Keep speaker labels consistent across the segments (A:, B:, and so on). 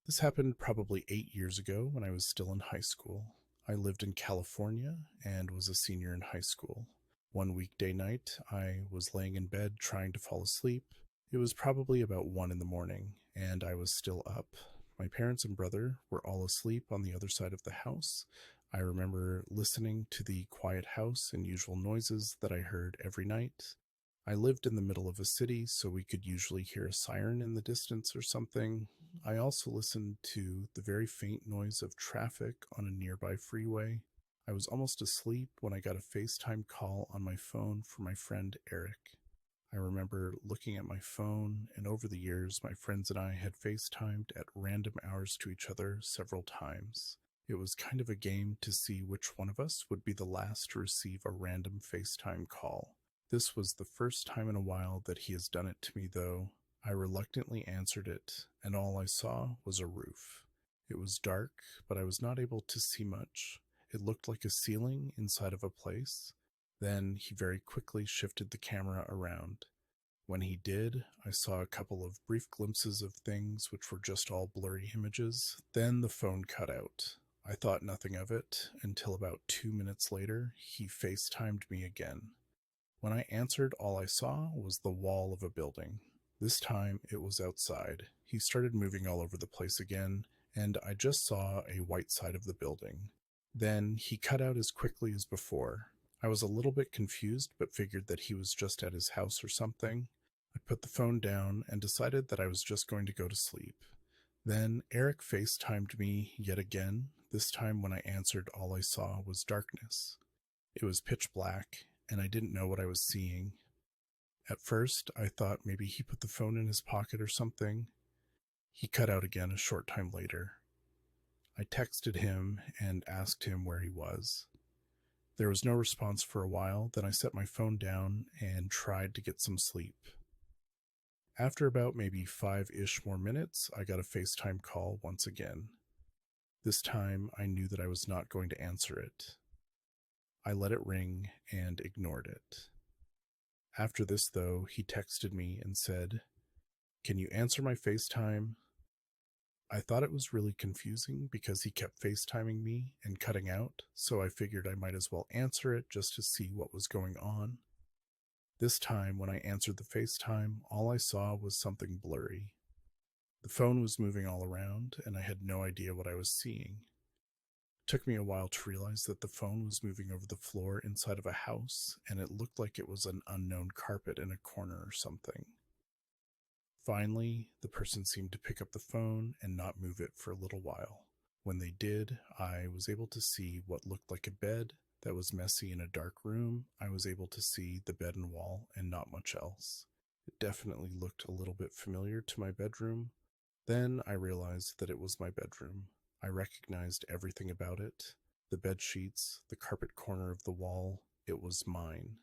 A: This happened probably 8 years ago when I was still in high school. I lived in California and was a senior in high school. One weekday night, I was laying in bed trying to fall asleep. It was probably about 1 in the morning, and I was still up. My parents and brother were all asleep on the other side of the house. I remember listening to the quiet house and usual noises that I heard every night. I lived in the middle of a city, so we could usually hear a siren in the distance or something. I also listened to the very faint noise of traffic on a nearby freeway. I was almost asleep when I got a FaceTime call on my phone from my friend Eric. I remember looking at my phone, and over the years, my friends and I had FaceTimed at random hours to each other several times. It was kind of a game to see which one of us would be the last to receive a random FaceTime call. This was the first time in a while that he has done it to me, though. I reluctantly answered it, and all I saw was a roof. It was dark, but I was not able to see much. It looked like a ceiling inside of a place. Then he very quickly shifted the camera around. When he did, I saw a couple of brief glimpses of things which were just all blurry images. Then the phone cut out. I thought nothing of it until about 2 minutes later, he FaceTimed me again. When I answered, all I saw was the wall of a building. This time it was outside. He started moving all over the place again, and I just saw a white side of the building. Then he cut out as quickly as before. I was a little bit confused, but figured that he was just at his house or something. I put the phone down and decided that I was just going to go to sleep. Then Eric FaceTimed me yet again. This time when I answered, all I saw was darkness. It was pitch black, and I didn't know what I was seeing. At first, I thought maybe he put the phone in his pocket or something. He cut out again a short time later. I texted him and asked him where he was. There was no response for a while, then I set my phone down and tried to get some sleep. After about maybe 5-ish more minutes, I got a FaceTime call once again. This time, I knew that I was not going to answer it. I let it ring and ignored it. After this, though, he texted me and said, "Can you answer my FaceTime?" I thought it was really confusing because he kept FaceTiming me and cutting out, so I figured I might as well answer it just to see what was going on. This time, when I answered the FaceTime, all I saw was something blurry. The phone was moving all around, and I had no idea what I was seeing. It took me a while to realize that the phone was moving over the floor inside of a house, and it looked like it was an unknown carpet in a corner or something. Finally, the person seemed to pick up the phone and not move it for a little while. When they did, I was able to see what looked like a bed that was messy in a dark room. I was able to see the bed and wall and not much else. It definitely looked a little bit familiar to my bedroom. Then I realized that it was my bedroom. I recognized everything about it. The bed sheets, the carpet corner of the wall. It was mine.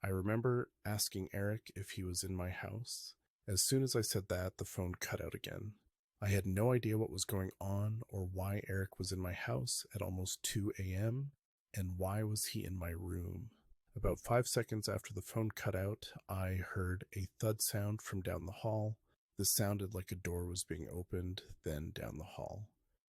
A: I remember asking Eric if he was in my house. As soon as I said that, the phone cut out again. I had no idea what was going on or why Eric was in my house at almost 2 a.m. and why was he in my room. About 5 seconds after the phone cut out, I heard a thud sound from down the hall. This sounded like a door was being opened, then down the hall.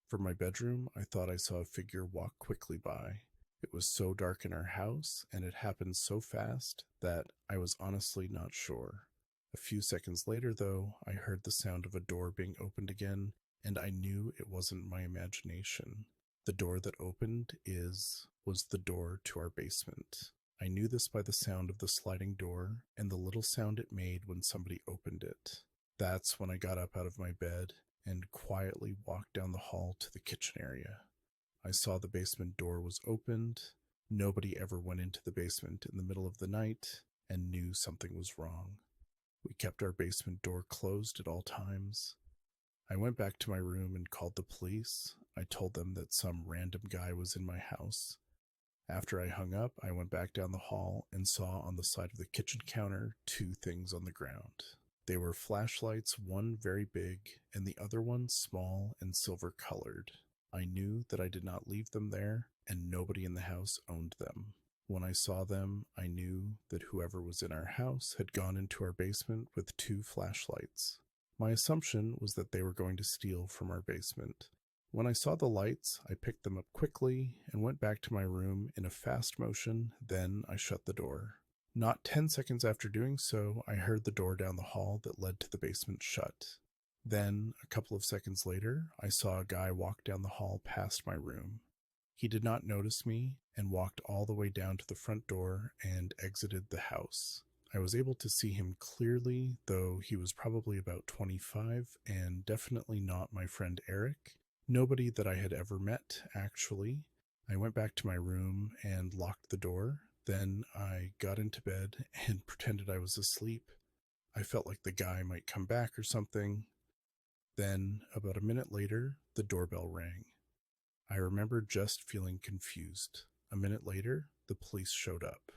A: From my bedroom, I thought I saw a figure walk quickly by. It was so dark in our house, and it happened so fast that I was honestly not sure. A few seconds later, though, I heard the sound of a door being opened again, and I knew it wasn't my imagination. The door that opened was the door to our basement. I knew this by the sound of the sliding door and the little sound it made when somebody opened it. That's when I got up out of my bed and quietly walked down the hall to the kitchen area. I saw the basement door was opened. Nobody ever went into the basement in the middle of the night and knew something was wrong. We kept our basement door closed at all times. I went back to my room and called the police. I told them that some random guy was in my house. After I hung up, I went back down the hall and saw on the side of the kitchen counter 2 things on the ground. They were flashlights, one very big and the other one small and silver colored. I knew that I did not leave them there, and nobody in the house owned them. When I saw them, I knew that whoever was in our house had gone into our basement with 2 flashlights. My assumption was that they were going to steal from our basement. When I saw the lights, I picked them up quickly and went back to my room in a fast motion, then I shut the door. Not 10 seconds after doing so, I heard the door down the hall that led to the basement shut. Then, a couple of seconds later, I saw a guy walk down the hall past my room. He did not notice me and walked all the way down to the front door and exited the house. I was able to see him clearly, though he was probably about 25 and definitely not my friend Eric. Nobody that I had ever met, actually. I went back to my room and locked the door. Then I got into bed and pretended I was asleep. I felt like the guy might come back or something. Then, about a minute later, the doorbell rang. I remember just feeling confused. A minute later, the police showed up.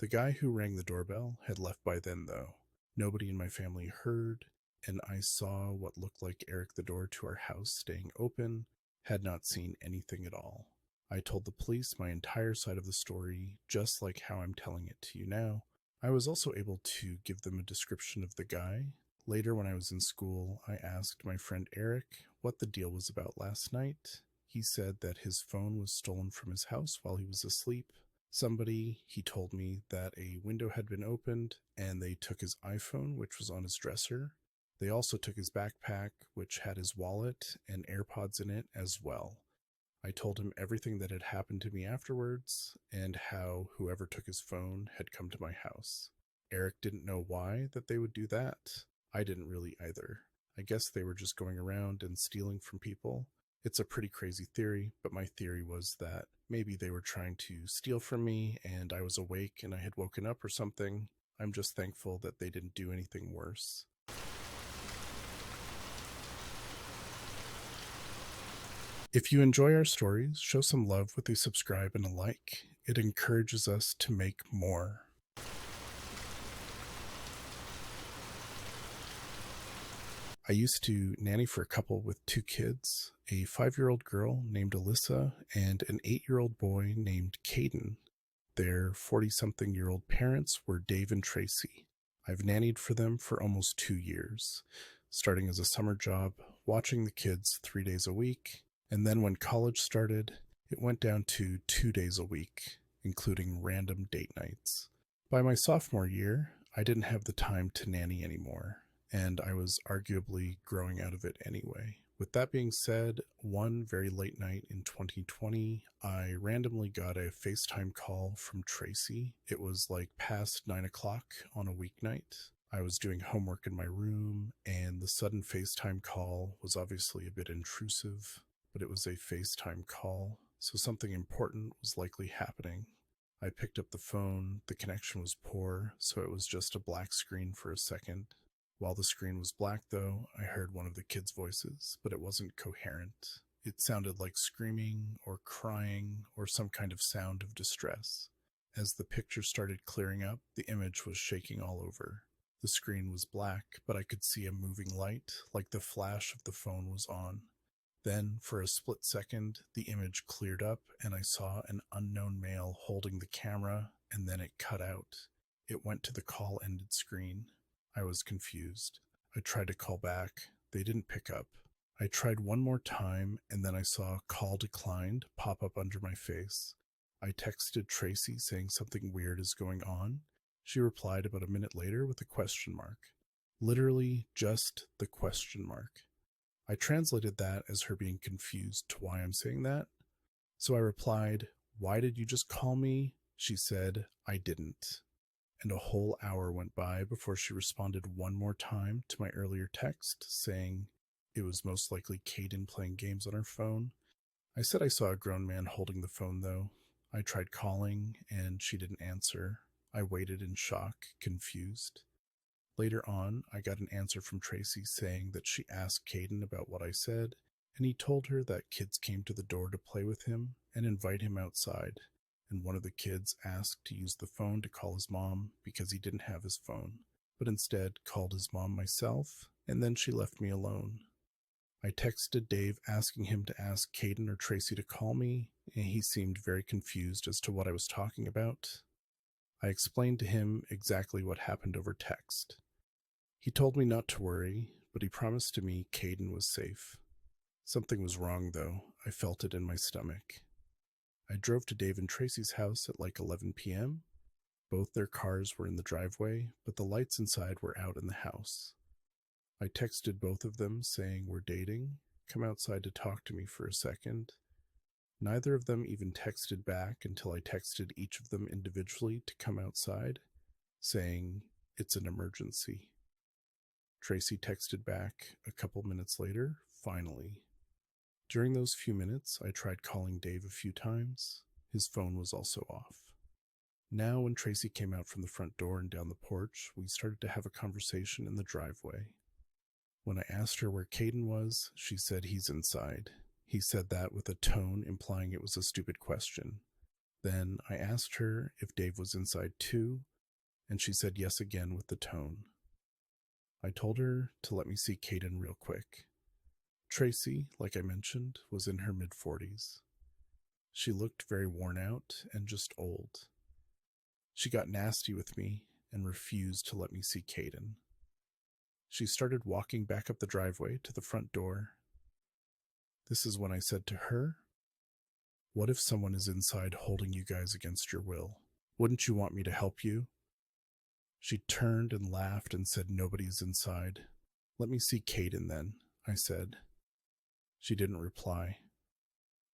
A: The guy who rang the doorbell had left by then, though. Nobody in my family heard, and I saw what looked like Eric the door to our house staying open, had not seen anything at all. I told the police my entire side of the story, just like how I'm telling it to you now. I was also able to give them a description of the guy. Later, when I was in school, I asked my friend Eric what the deal was about last night. He said that his phone was stolen from his house while he was asleep. He told me that a window had been opened and they took his iPhone, which was on his dresser. They also took his backpack, which had his wallet and AirPods in it as well. I told him everything that had happened to me afterwards and how whoever took his phone had come to my house. Eric didn't know why that they would do that. I didn't really either. I guess they were just going around and stealing from people. It's a pretty crazy theory, but my theory was that maybe they were trying to steal from me and I was awake and I had woken up or something. I'm just thankful that they didn't do anything worse. If you enjoy our stories, show some love with a subscribe and a like. It encourages us to make more. I used to nanny for a couple with 2 kids, a 5-year-old girl named Alyssa and an 8-year-old boy named Caden. Their 40-something-year-old parents were Dave and Tracy. I've nannied for them for almost 2 years, starting as a summer job, watching the kids 3 days a week, and then when college started, it went down to 2 days a week, including random date nights. By my sophomore year, I didn't have the time to nanny anymore, and I was arguably growing out of it anyway. With that being said, one very late night in 2020, I randomly got a FaceTime call from Tracy. It was like past 9 o'clock on a weeknight. I was doing homework in my room, and the sudden FaceTime call was obviously a bit intrusive, but it was a FaceTime call, so something important was likely happening. I picked up the phone. The connection was poor, so it was just a black screen for a second. While the screen was black, though, I heard one of the kids' voices, but it wasn't coherent. It sounded like screaming or crying or some kind of sound of distress. As the picture started clearing up, the image was shaking all over. The screen was black, but I could see a moving light, like the flash of the phone was on. Then, for a split second, the image cleared up and I saw an unknown male holding the camera, and then it cut out. It went to the call-ended screen. I was confused. I tried to call back. They didn't pick up. I tried one more time, and then I saw "call declined" pop up under my face. I texted Tracy saying something weird is going on. She replied about a minute later with a question mark. Literally just the question mark. I translated that as her being confused to why I'm saying that. So I replied, "Why did you just call me?" She said, "I didn't." And a whole hour went by before she responded one more time to my earlier text, saying it was most likely Caden playing games on her phone. I said I saw a grown man holding the phone, though. I tried calling, and she didn't answer. I waited in shock, confused. Later on, I got an answer from Tracy saying that she asked Caden about what I said, and he told her that kids came to the door to play with him and invite him outside, and one of the kids asked to use the phone to call his mom because he didn't have his phone, but instead called his mom myself, and then she left me alone. I texted Dave asking him to ask Caden or Tracy to call me, and he seemed very confused as to what I was talking about. I explained to him exactly what happened over text. He told me not to worry, but he promised to me Caden was safe. Something was wrong, though. I felt it in my stomach. I drove to Dave and Tracy's house at like 11 p.m. Both their cars were in the driveway, but the lights inside were out in the house. I texted both of them saying we're dating. Come outside to talk to me for a second. Neither of them even texted back until I texted each of them individually to come outside, saying it's an emergency. Tracy texted back a couple minutes later, finally. During those few minutes, I tried calling Dave a few times. His phone was also off. Now, when Tracy came out from the front door and down the porch, we started to have a conversation in the driveway. When I asked her where Caden was, she said he's inside. He said that with a tone implying it was a stupid question. Then I asked her if Dave was inside too, and she said yes again with the tone. I told her to let me see Caden real quick. Tracy, like I mentioned, was in her mid-40s. She looked very worn out and just old. She got nasty with me and refused to let me see Caden. She started walking back up the driveway to the front door. This is when I said to her, "What if someone is inside holding you guys against your will? Wouldn't you want me to help you?" She turned and laughed and said nobody's inside. "Let me see Caden then," I said. She didn't reply.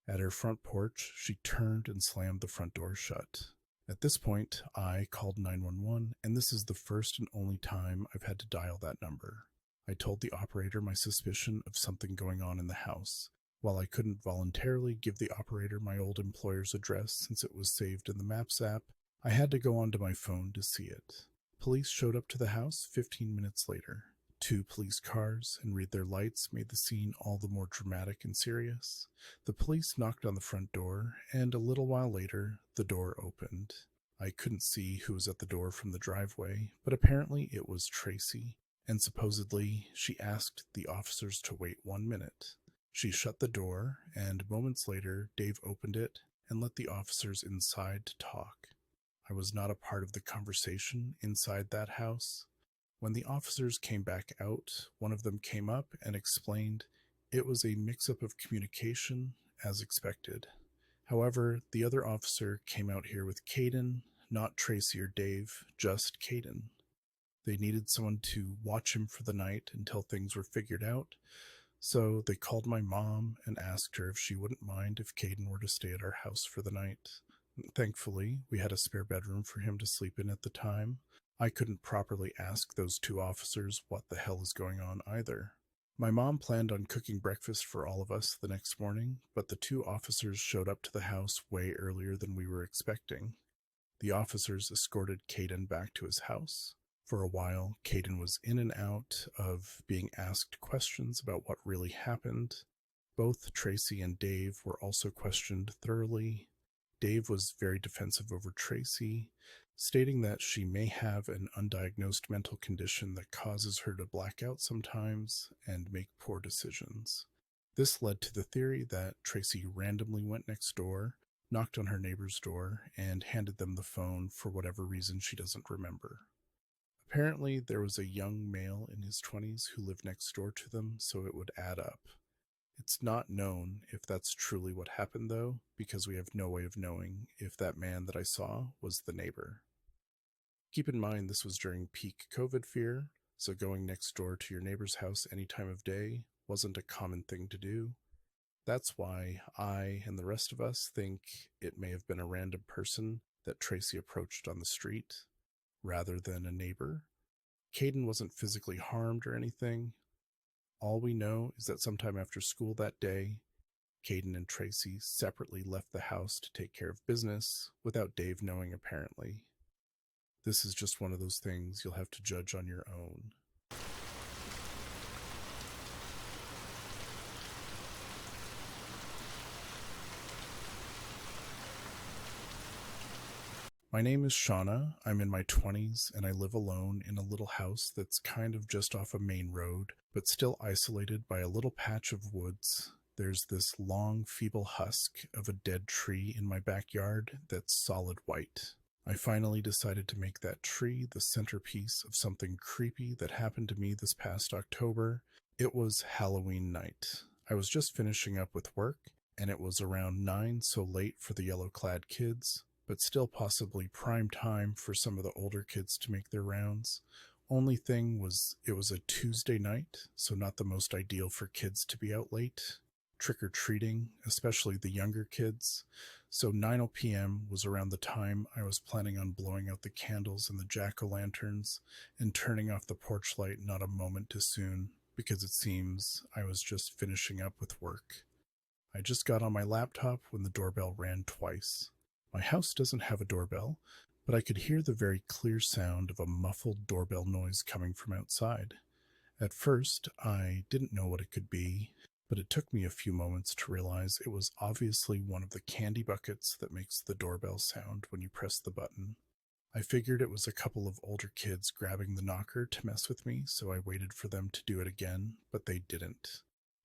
A: At her front porch, she turned and slammed the front door shut. At this point, I called 911, and this is the first and only time I've had to dial that number. I told the operator my suspicion of something going on in the house. While I couldn't voluntarily give the operator my old employer's address since it was saved in the Maps app, I had to go onto my phone to see it. Police showed up to the house 15 minutes later. 2 police cars and read their lights made the scene all the more dramatic and serious. The police knocked on the front door, and a little while later, the door opened. I couldn't see who was at the door from the driveway, but apparently it was Tracy, and supposedly she asked the officers to wait 1 minute. She shut the door, and moments later, Dave opened it and let the officers inside to talk. I was not a part of the conversation inside that house. When the officers came back out, one of them came up and explained it was a mix-up of communication, as expected. However, the other officer came out here with Caden, not Tracy or Dave, just Caden. They needed someone to watch him for the night until things were figured out, so they called my mom and asked her if she wouldn't mind if Caden were to stay at our house for the night. Thankfully, we had a spare bedroom for him to sleep in at the time. I couldn't properly ask those 2 officers what the hell is going on either. My mom planned on cooking breakfast for all of us the next morning, but the 2 officers showed up to the house way earlier than we were expecting. The officers escorted Caden back to his house. For a while, Caden was in and out of being asked questions about what really happened. Both Tracy and Dave were also questioned thoroughly. Dave was very defensive over Tracy, stating that she may have an undiagnosed mental condition that causes her to black out sometimes and make poor decisions. This led to the theory that Tracy randomly went next door, knocked on her neighbor's door, and handed them the phone for whatever reason she doesn't remember. Apparently, there was a young male in his 20s who lived next door to them, so it would add up. It's not known if that's truly what happened, though, because we have no way of knowing if that man that I saw was the neighbor. Keep in mind this was during peak COVID fear, so going next door to your neighbor's house any time of day wasn't a common thing to do. That's why I and the rest of us think it may have been a random person that Tracy approached on the street, rather than a neighbor. Caden wasn't physically harmed or anything. All we know is that sometime after school that day, Caden and Tracy separately left the house to take care of business, without Dave knowing apparently. This is just one of those things you'll have to judge on your own. My name is Shauna. I'm in my 20s, and I live alone in a little house that's kind of just off a main road, but still isolated by a little patch of woods. There's this long, feeble husk of a dead tree in my backyard that's solid white. I finally decided to make that tree the centerpiece of something creepy that happened to me this past October. It was Halloween night. I was just finishing up with work, and it was around 9, so late for the yellow-clad kids, but still possibly prime time for some of the older kids to make their rounds. Only thing was, it was a Tuesday night, so not the most ideal for kids to be out late, trick-or-treating, especially the younger kids. So 9 p.m. was around the time I was planning on blowing out the candles and the jack-o'-lanterns and turning off the porch light not a moment too soon, because it seems I was just finishing up with work. I just got on my laptop when the doorbell rang twice. My house doesn't have a doorbell, but I could hear the very clear sound of a muffled doorbell noise coming from outside. At first, I didn't know what it could be, but it took me a few moments to realize it was obviously one of the candy buckets that makes the doorbell sound when you press the button. I figured it was a couple of older kids grabbing the knocker to mess with me, so I waited for them to do it again, but they didn't.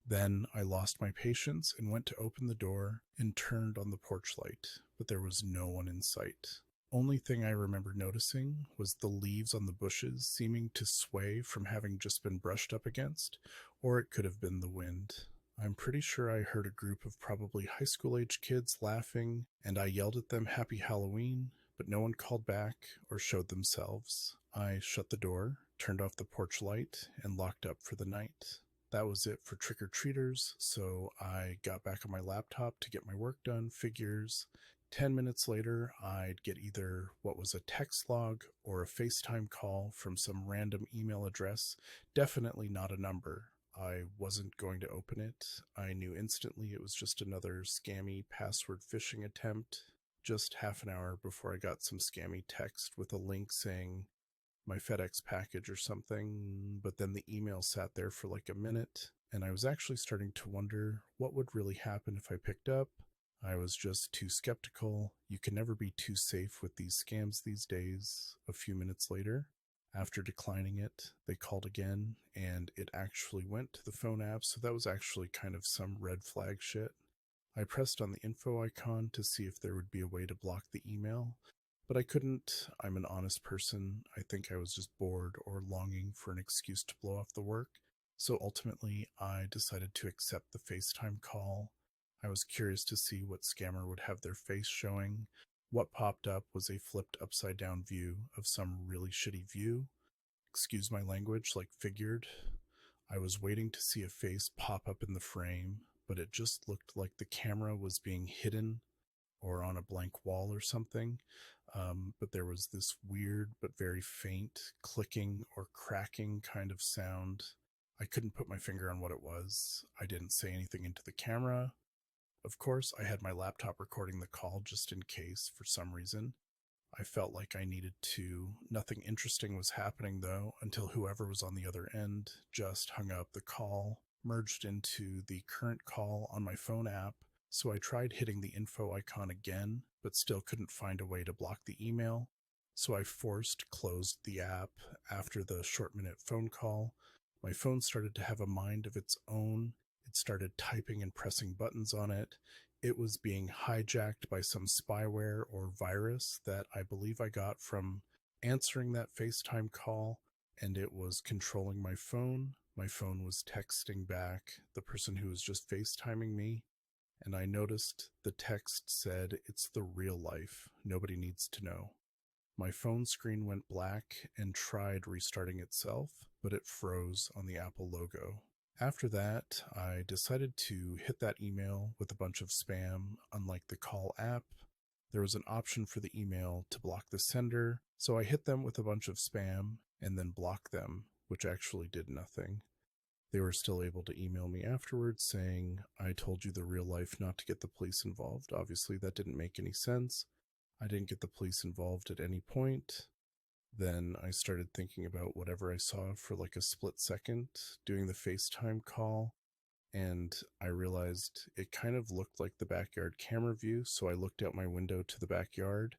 A: Then I lost my patience and went to open the door and turned on the porch light, but there was no one in sight. Only thing I remember noticing was the leaves on the bushes seeming to sway from having just been brushed up against, or it could have been the wind. I'm pretty sure I heard a group of probably high school age kids laughing, and I yelled at them Happy Halloween, but no one called back or showed themselves. I shut the door, turned off the porch light, and locked up for the night. That was it for trick-or-treaters, so I got back on my laptop to get my work done. Figures 10 minutes later, I'd get either what was a text log or a FaceTime call from some random email address, definitely not a number. I wasn't going to open it. I knew instantly it was just another scammy password phishing attempt. Just half an hour before I got some scammy text with a link saying my FedEx package or something, but then the email sat there for like a minute, and I was actually starting to wonder what would really happen if I picked up. I was just too skeptical. You can never be too safe with these scams these days. A few minutes later, after declining it, they called again, and it actually went to the phone app, so that was actually kind of some red flag shit. I pressed on the info icon to see if there would be a way to block the email, but I couldn't. I'm an honest person. I think I was just bored or longing for an excuse to blow off the work, so ultimately I decided to accept the FaceTime call. I was curious to see what scammer would have their face showing. What popped up was a flipped upside down view of some really shitty view. Excuse my language, like figured. I was waiting to see a face pop up in the frame, but it just looked like the camera was being hidden or on a blank wall or something. But there was this weird but very faint clicking or cracking kind of sound. I couldn't put my finger on what it was. I didn't say anything into the camera. Of course, I had my laptop recording the call just in case for some reason. I felt like I needed to. Nothing interesting was happening though until whoever was on the other end just hung up the call, merged into the current call on my phone app. So I tried hitting the info icon again, but still couldn't find a way to block the email. So I forced closed the app after the short-minute phone call. My phone started to have a mind of its own. It started typing and pressing buttons on it. It was being hijacked by some spyware or virus that I believe I got from answering that FaceTime call, and it was controlling my phone. My phone was texting back the person who was just FaceTiming me, and I noticed the text said, "It's the real life. Nobody needs to know." My phone screen went black and tried restarting itself, but it froze on the Apple logo. After that, I decided to hit that email with a bunch of spam. Unlike the call app, there was an option for the email to block the sender, so I hit them with a bunch of spam and then blocked them, which actually did nothing. They were still able to email me afterwards saying, "I told you the real life not to get the police involved." Obviously, that didn't make any sense. I didn't get the police involved at any point. Then I started thinking about whatever I saw for like a split second doing the FaceTime call, and I realized it kind of looked like the backyard camera view, so I looked out my window to the backyard,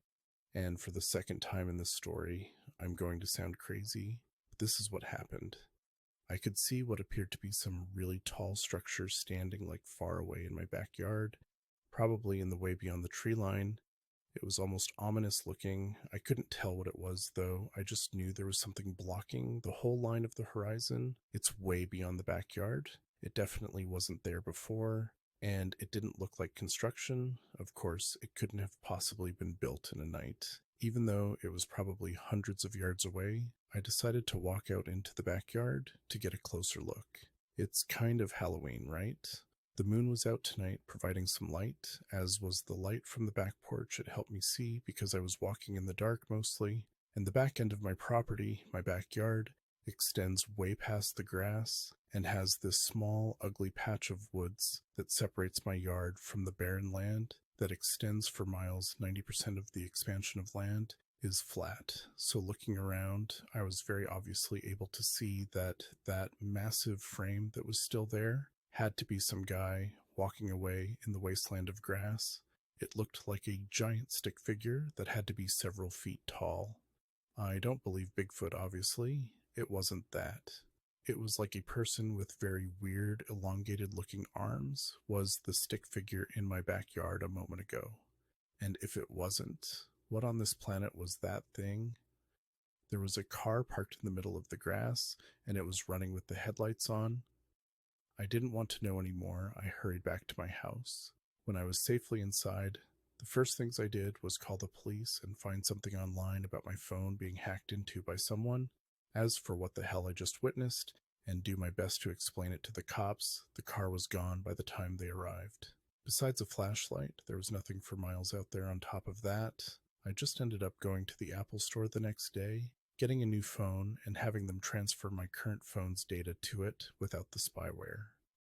A: and for the second time in this story, I'm going to sound crazy, but this is what happened. I could see what appeared to be some really tall structure standing like far away in my backyard, probably in the way beyond the tree line. It was almost ominous looking. I couldn't tell what it was, though. I just knew there was something blocking the whole line of the horizon. It's way beyond the backyard. It definitely wasn't there before, and it didn't look like construction. Of course, it couldn't have possibly been built in a night. Even though it was probably hundreds of yards away, I decided to walk out into the backyard to get a closer look. It's kind of Halloween, right? The moon was out tonight, providing some light, as was the light from the back porch it helped me see because I was walking in the dark mostly, and the back end of my property, my backyard, extends way past the grass and has this small, ugly patch of woods that separates my yard from the barren land that extends for miles. 90% of the expansion of land is flat. So looking around, I was very obviously able to see that that massive frame that was still there had to be some guy walking away in the wasteland of grass. It looked like a giant stick figure that had to be several feet tall. I don't believe Bigfoot, obviously. It wasn't that. It was like a person with very weird, elongated looking arms was the stick figure in my backyard a moment ago. And if it wasn't, what on this planet was that thing? There was a car parked in the middle of the grass, and it was running with the headlights on. I didn't want to know any more. I hurried back to my house. When I was safely inside, the first things I did was call the police and find something online about my phone being hacked into by someone. As for what the hell I just witnessed, and do my best to explain it to the cops, the car was gone by the time they arrived. Besides a flashlight, there was nothing for miles out there on top of that. I just ended up going to the Apple store the next day, getting a new phone, and having them transfer my current phone's data to it without the spyware.